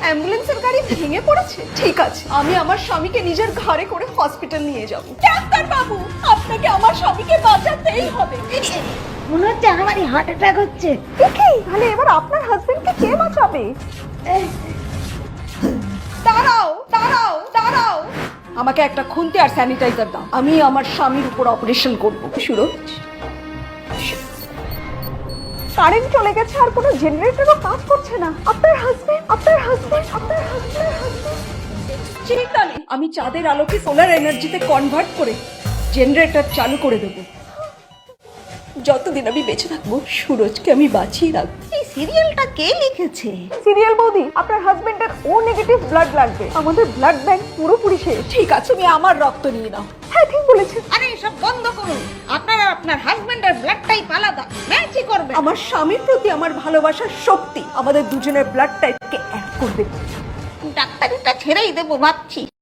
অ্যাম্বুলেন্সের গাড়ি ভেঙে পড়েছে? ঠিক আছে, আমি আমার স্বামীকে নিজের ঘাড়ে করে হসপিটাল নিয়ে যাব। ডাক্তার বাবু, আপনাকে আমার স্বামীকে বাঁচাতেই হবে। মনে হচ্ছে আমারই হার্ট অ্যাটাক হচ্ছে। দেখি তাহলে এবার আপনার হাজবেন্ডকে কে বাঁচাবে? দাঁড়াও দাঁড়াও দাঁড়াও, আমাকে একটা খুন্তি আর স্যানিটাইজার দাও। আমি আমার স্বামীর উপর অপারেশন করব। সুরজ, কারেন্ট চলে গেছে আর কোনো জেনারেটরও কাজ করছে না। আপনার হাজবেন্ড চিন্তা নেই, আমি চাঁদের আলোকে সোলার এনার্জিতে কনভার্ট করে জেনারেটর চালু করে দেবো। যতদিন আমি বেঁচে থাকবো সুরজকে আমি বাঁচিয়ে রাখবো। এই সিরিয়ালটা কে লিখেছে? সিরিয়াল বৌদি, আপনার হাজবেন্ডের ও নেগেটিভ ব্লাড লাগবে। আমাদের ব্লাড ব্যাংক পুরোপুরি শেষ। ঠিক আছে, তুমি আমার রক্ত নিয়ে নাও। হ্যাঁ ঠিক বলেছেন। আরে এসব বন্ধ করুন, আপনারা আপনার হাজবেন্ডের ব্লাডটাই আলাদা, ম্যাচই করবে। আমার স্বামীর প্রতি আমার ভালোবাসার শক্তি আমাদের দুজনের ব্লাড টাইপকে এক করবে। ডাক্তারিটা ছেড়েই দেবো ভাবছি।